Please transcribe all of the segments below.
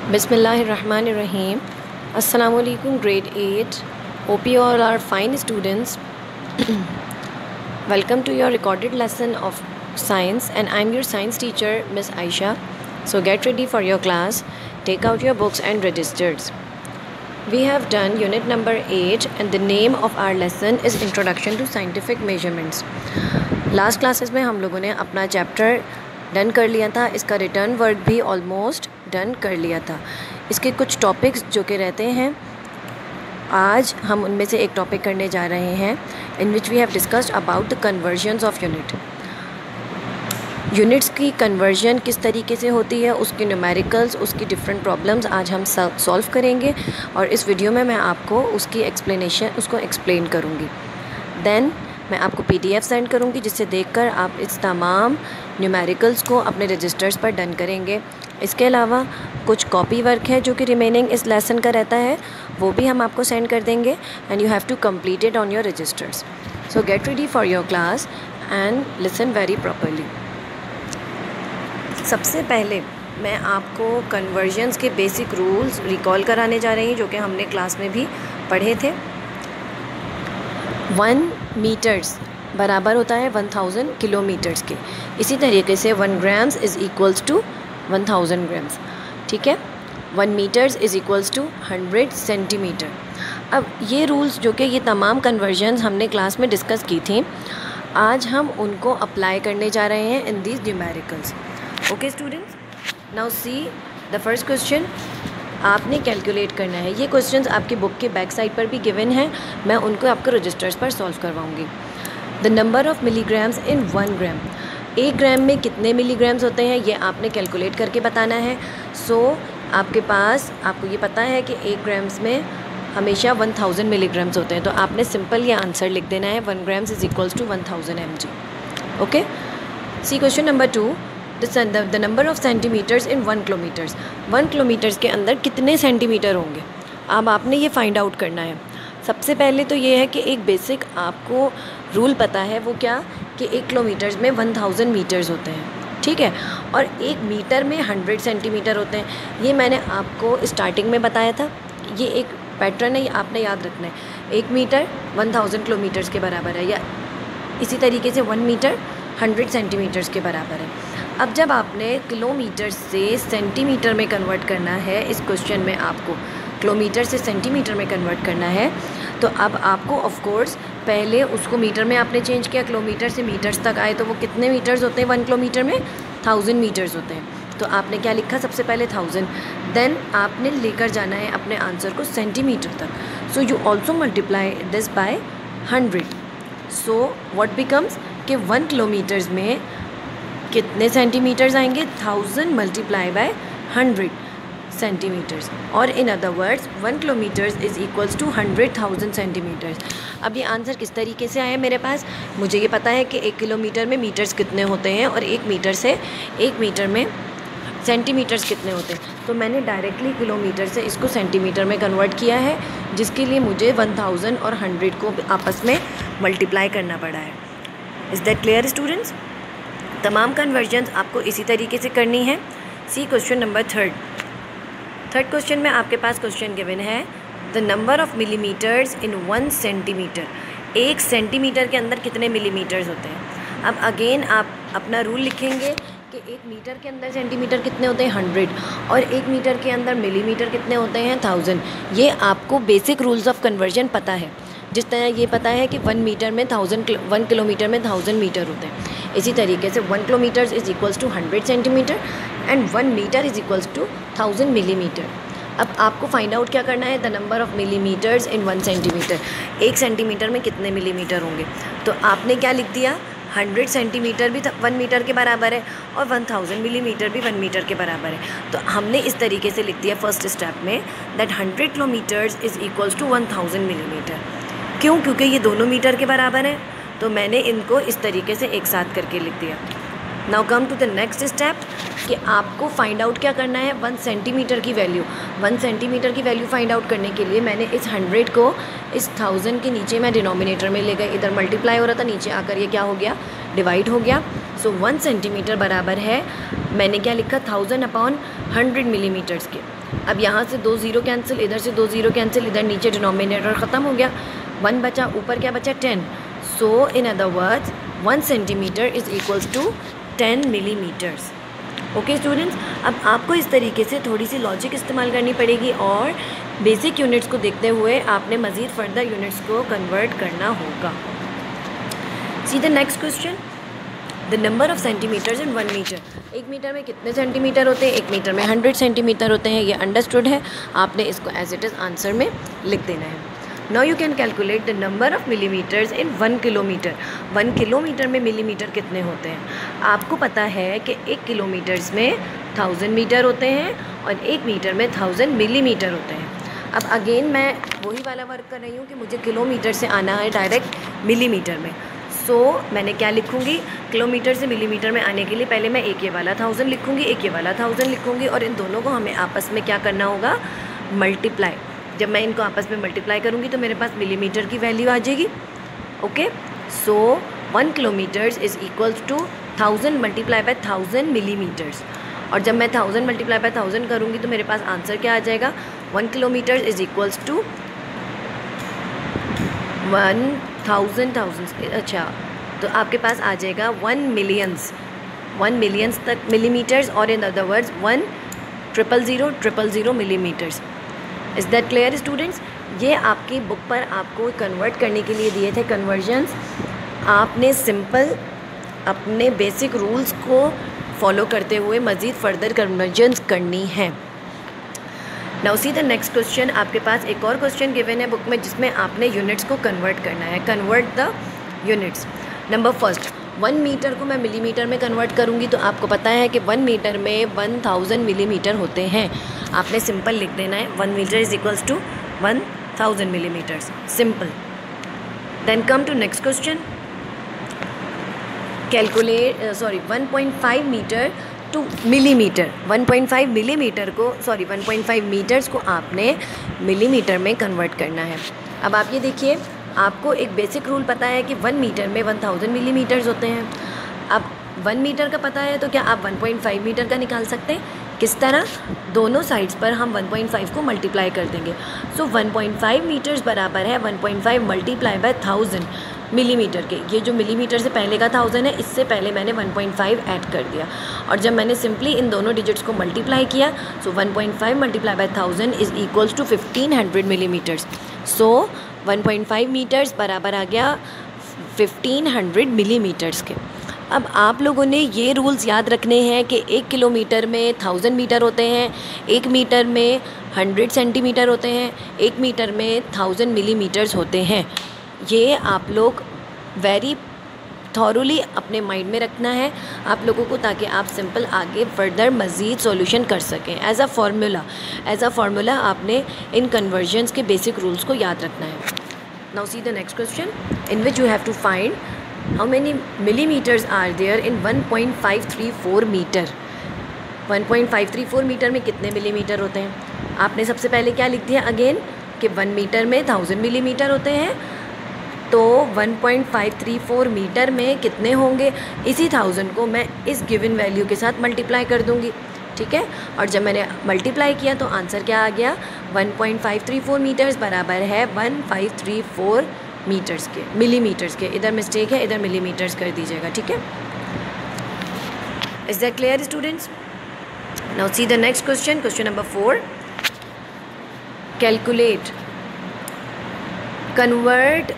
Bismillahirrahmanirrahim. Assalamualaikum grade 8. Hope you all are fine students. Welcome to your recorded lesson of science and I'm your science teacher Miss Aisha. So get ready for your class. Take out your books and registers. We have done unit number 8 and the name of our lesson is Introduction to Scientific Measurements. Last classes में हम लोगों ने अपना chapter done कर लिया था, इसका written work भी ऑलमोस्ट डन कर लिया था। इसके कुछ टॉपिक्स जो कि रहते हैं, आज हम उनमें से एक टॉपिक करने जा रहे हैं in which we have discussed about the conversions of units की कन्वर्जन किस तरीके से होती है, उसके न्यूमेरिकल्स, उसकी डिफरेंट प्रॉब्लम्स आज हम सॉल्व करेंगे और इस वीडियो में मैं आपको उसकी उसको एक्सप्लेन करूँगी। देन मैं आपको PDF सेंड करूँगी जिससे देखकर आप इस तमाम न्यूमेरिकल्स को अपने रजिस्टर्स पर डन करेंगे। इसके अलावा कुछ कॉपी वर्क है जो कि रिमेनिंग इस लेसन का रहता है, वो भी हम आपको सेंड कर देंगे and you have to complete it on your registers. So get ready for your class and listen very properly. सबसे पहले मैं आपको कन्वर्जन्स के बेसिक रूल्स रिकॉल कराने जा रही हूँ जो कि हमने क्लास में भी पढ़े थे। 1 मीटर्स बराबर होता है 1000 किलोमीटर्स के। इसी तरीके से 1 grams is equals to 1000 grams. ठीक है, 1 metres is equals to 100 centimetre. अब ये रूल्स जो कि ये तमाम कन्वर्जन्स हमने क्लास में डिस्कस की थी, आज हम उनको अप्लाई करने जा रहे हैं in these numericals. Okay students, now see the first question. आपने कैलकुलेट करना है, ये क्वेश्चंस आपकी बुक के बैक साइड पर भी गिवन है, मैं उनको आपके रजिस्टर्स पर सॉल्व करवाऊंगी। The number of milligrams in 1 gram, 1 gram में कितने मिलीग्राम्स होते हैं ये आपने कैलकुलेट करके बताना है। आपको ये पता है कि 1 ग्राम्स में हमेशा 1000 मिलीग्राम्स होते हैं, तो आपने सिंपल ये आंसर लिख देना है, 1 grams is equals to 1000 mg। Okay, see question number 2। The number of centimetres in 1 kilometres, 1 kilometres के अंदर कितने सेंटीमीटर होंगे, अब आपने ये फाइंड आउट करना है। सबसे पहले तो ये है कि एक बेसिक आपको रूल पता है, वो क्या कि 1 किलोमीटर्स में 1000 मीटर्स होते हैं। ठीक है, और 1 मीटर में 100 सेंटीमीटर होते हैं। ये मैंने आपको स्टार्टिंग में बताया था, ये एक पैटर्न है, ये आपने याद रखना है। 1 मीटर 1000 किलोमीटर्स के बराबर है, या इसी तरीके से 1 मीटर 100 सेंटीमीटर्स के बराबर है। अब जब आपने किलोमीटर से सेंटीमीटर में कन्वर्ट करना है, इस क्वेश्चन में आपको किलोमीटर से सेंटीमीटर में कन्वर्ट करना है, तो अब आपको ऑफ कोर्स पहले उसको मीटर में आपने चेंज किया, किलोमीटर से मीटर्स तक आए तो वो कितने मीटर्स होते हैं 1 किलोमीटर में, 1000 मीटर्स होते हैं। तो आपने क्या लिखा, सबसे पहले 1000, देन आपने लेकर जाना है अपने आंसर को सेंटीमीटर तक। So you also multiply this by 100। So what becomes कि 1 किलोमीटर्स में कितने सेंटीमीटर्स आएंगे, 1000 मल्टीप्लाई बाय 100 सेंटीमीटर्स, और in other words 1 kilometres is equals to 100,000 centimetres. अब ये आंसर किस तरीके से आया मेरे पास, मुझे ये पता है कि 1 किलोमीटर में मीटर्स कितने होते हैं और 1 मीटर में सेंटीमीटर्स कितने होते हैं, तो मैंने डायरेक्टली किलोमीटर से इसको सेंटीमीटर में कन्वर्ट किया है, जिसके लिए मुझे 1000 और 100 को आपस में मल्टीप्लाई करना पड़ा है। Is that clear students? तमाम कन्वर्जन्स आपको इसी तरीके से करनी है। सी क्वेश्चन नंबर 3। थर्ड क्वेश्चन में आपके पास क्वेश्चन गिवन है, the number of millimetres in 1 centimetre, 1 centimetre के अंदर कितने मिलीमीटर्स होते हैं। अब अगेन आप अपना रूल लिखेंगे कि 1 मीटर के अंदर सेंटीमीटर कितने होते हैं 100, और 1 मीटर के अंदर मिलीमीटर कितने होते हैं 1000। ये आपको बेसिक रूल्स ऑफ कन्वर्जन पता है, जिस तरह ये पता है कि 1 किलोमीटर में 1000 मीटर होते हैं। इसी तरीके से 1 kilometre is equals to 100 centimetre and 1 metre is equals to 1000 millimetre. अब आपको फाइंड आउट क्या करना है, the number of millimetres in 1 centimetre, 1 centimetre में कितने मिलीमीटर होंगे। तो आपने क्या लिख दिया, 100 सेंटीमीटर भी 1 मीटर के बराबर है और 1000 मिलीमीटर भी 1 मीटर के बराबर है। तो हमने इस तरीके से लिख दिया फर्स्ट स्टेप में that 100 kilometres is equals to 1000 millimetre. क्यों? क्योंकि ये दोनों मीटर के बराबर है, तो मैंने इनको इस तरीके से एक साथ करके लिख दिया। Now come to the next step कि आपको फाइंड आउट क्या करना है, 1 सेंटीमीटर की वैल्यू। 1 सेंटीमीटर की वैल्यू फाइंड आउट करने के लिए मैंने इस 100 को इस 1000 के नीचे मैं डिनोमिनेटर में ले गई, इधर मल्टीप्लाई हो रहा था, नीचे आकर ये क्या हो गया, डिवाइड हो गया। सो 1 सेंटीमीटर बराबर है, मैंने क्या लिखा 1000/100 मिलीमीटर्स के। अब यहाँ से 2 ज़ीरो कैंसिल, इधर से 2 ज़ीरो कैंसिल, इधर नीचे डिनोमिनेटर ख़त्म हो गया, 1 बचा, ऊपर क्या बचा 10। So in other words 1 centimetre is equals to 10 millimetres. Okay students, अब आपको इस तरीके से थोड़ी सी लॉजिक इस्तेमाल करनी पड़ेगी और बेसिक यूनिट्स को देखते हुए आपने मज़ीद फर्दर यूनिट्स को कन्वर्ट करना होगा। See the next question, the number of centimetres in 1 metre. 1 metre में कितने सेंटीमीटर होते हैं? 1 मीटर में 100 सेंटीमीटर होते हैं। ये अंडरस्टूड है, आपने इसको एज इट इज़ आंसर में लिख देना है। Now you can calculate the number of millimetres in 1 kilometre. 1 kilometre में मिलीमीटर कितने होते हैं? आपको पता है कि 1 किलोमीटर्स में 1000 मीटर होते हैं और 1 मीटर में 1000 मिलीमीटर होते हैं। अब अगेन मैं वही वाला वर्क कर रही हूँ कि मुझे किलोमीटर से आना है डायरेक्ट मिलीमीटर में। सो मैंने क्या लिखूँगी, किलोमीटर से मिलीमीटर में आने के लिए पहले मैं एक ये वाला 1000 लिखूँगी, एक ये वाला 1000 लिखूँगी और इन दोनों को हमें आपस में क्या करना होगा, मल्टीप्लाई। जब मैं इनको आपस में मल्टीप्लाई करूँगी तो मेरे पास मिलीमीटर की वैल्यू आ जाएगी। Okay, so 1 kilometres is equals to 1000 multiply by 1000 millimetres. और जब मैं 1000 मल्टीप्लाई बाय 1000 करूँगी तो मेरे पास आंसर क्या आ जाएगा, 1 किलोमीटर इज़ इक्वल्स टू 1000 अच्छा, तो आपके पास आ जाएगा 1 मिलियंस तक मिलीमीटर्स, और in other words 1,000,000 millimetres. Is that clear students? ये आपकी बुक पर आपको कन्वर्ट करने के लिए दिए थे कन्वर्जन्स। आपने सिंपल अपने बेसिक रूल्स को फॉलो करते हुए मज़ीद फर्दर कन्वर्जन्स करनी है। Now see the next question. आपके पास एक और क्वेश्चन गिवन है बुक में जिसमें आपने यूनिट्स को कन्वर्ट करना है। Convert the units. Number first, 1 metre को मैं मिलीमीटर में कन्वर्ट करूँगी तो आपको पता है कि 1 मीटर में 1000 मिलीमीटर होते हैं। आपने सिंपल लिख देना है 1 metre is equals to 1000 millimetres, simple. Then come to next question. Calculate 1.5 metre to millimetre. 1.5 millimetre को 1.5 मीटर्स को आपने मिलीमीटर में कन्वर्ट करना है। अब आप ये देखिए, आपको एक बेसिक रूल पता है कि 1 मीटर में 1000 मिलीमीटर्स होते हैं। अब 1 मीटर का पता है तो क्या आप 1.5 मीटर का निकाल सकते हैं? किस तरह? दोनों साइड्स पर हम 1.5 को मल्टीप्लाई कर देंगे। सो 1.5 मीटर्स बराबर है 1.5 मल्टीप्लाई बाय 1000 मिलीमीटर के। ये जो मिलीमीटर से पहले का 1000 है, इससे पहले मैंने 1.5 ऐड कर दिया और जब मैंने सिंपली इन दोनों डिजिट्स को मल्टीप्लाई किया, so 1.5 multiply by 1000 is equals to 1500 millimetres. So 1.5 metres बराबर आ गया 1500 मिलीमीटर्स के। अब आप लोगों ने ये रूल्स याद रखने हैं कि 1 किलोमीटर में 1000 मीटर होते हैं, 1 मीटर में 100 सेंटीमीटर होते हैं, 1 मीटर में 1000 मिलीमीटर्स होते हैं। ये आप लोग वेरी थॉरोली अपने माइंड में रखना है आप लोगों को, ताकि आप सिंपल आगे फर्दर मज़ीद सॉल्यूशन कर सकें। एज अ फार्मूला आपने इन कन्वर्जन्स के बेसिक रूल्स को याद रखना है। Now see the next question in which you have to find how many millimetres are there in 1.534 metre. 1.534 metre में कितने मिलीमीटर होते हैं? आपने सबसे पहले क्या लिख दिया अगेन कि 1 मीटर में 1000 मिलीमीटर होते हैं, तो 1.534 मीटर में कितने होंगे? इसी 1000 को मैं इस गिवन वैल्यू के साथ मल्टीप्लाई कर दूंगी, ठीक है। और जब मैंने मल्टीप्लाई किया तो आंसर क्या आ गया, 1.534 मीटर्स बराबर है 1534 मीटर्स के, मिलीमीटर्स के। इधर मिस्टेक है, इधर मिलीमीटर्स कर दीजिएगा, ठीक है। Is that clear students? Now see the next question, question number 4। Calculate, convert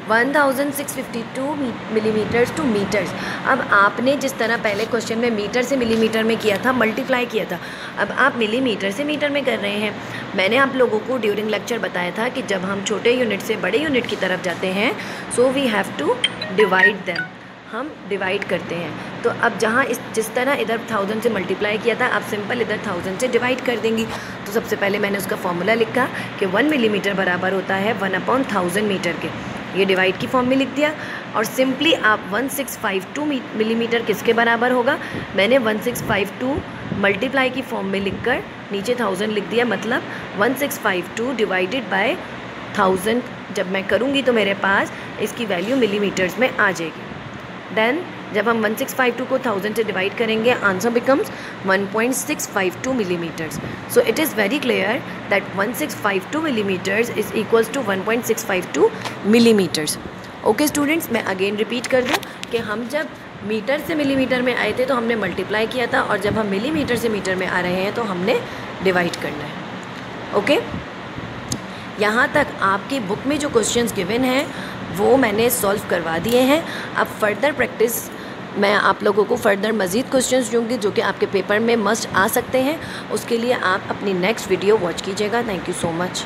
1652 millimetres to metres. अब आपने जिस तरह पहले क्वेश्चन में मीटर से मिलीमीटर में किया था, मल्टीप्लाई किया था, अब आप मिलीमीटर से मीटर में कर रहे हैं। मैंने आप लोगों को ड्यूरिंग लेक्चर बताया था कि जब हम छोटे यूनिट से बड़े यूनिट की तरफ जाते हैं, so we have to divide them, हम डिवाइड करते हैं। तो अब जहाँ जिस तरह इधर 1000 से मल्टीप्लाई किया था, आप सिंपल इधर 1000 से डिवाइड कर देंगी। तो सबसे पहले मैंने उसका फॉर्मूला लिखा कि 1 मिलीमीटर बराबर होता है 1/1000 मीटर के। ये डिवाइड की फॉर्म में लिख दिया और सिंपली आप 1652 मिलीमीटर किसके बराबर होगा, मैंने 1652 मल्टीप्लाई की फॉर्म में लिखकर नीचे 1000 लिख दिया, मतलब 1652 डिवाइडेड बाय 1000 जब मैं करूँगी तो मेरे पास इसकी वैल्यू मिलीमीटर्स में आ जाएगी। देन जब हम 1652 को 1000 से डिवाइड करेंगे, answer becomes 1.652 millimetres. So it is very clear that 1652 millimetres is equals to 1.652 millimetres. Okay students, मैं अगेन रिपीट कर दूं कि हम जब मीटर से मिलीमीटर में आए थे तो हमने मल्टीप्लाई किया था, और जब हम मिलीमीटर से मीटर में आ रहे हैं तो हमने डिवाइड करना है. ओके, यहाँ तक आपकी बुक में जो क्वेश्चंस गिवन हैं वो मैंने सॉल्व करवा दिए हैं. अब फर्दर प्रैक्टिस मैं आप लोगों को फर्दर मज़ीद क्वेश्चंस दूँगी जो कि आपके पेपर में मस्ट आ सकते हैं. उसके लिए आप अपनी नेक्स्ट वीडियो वॉच कीजिएगा. Thank you so much.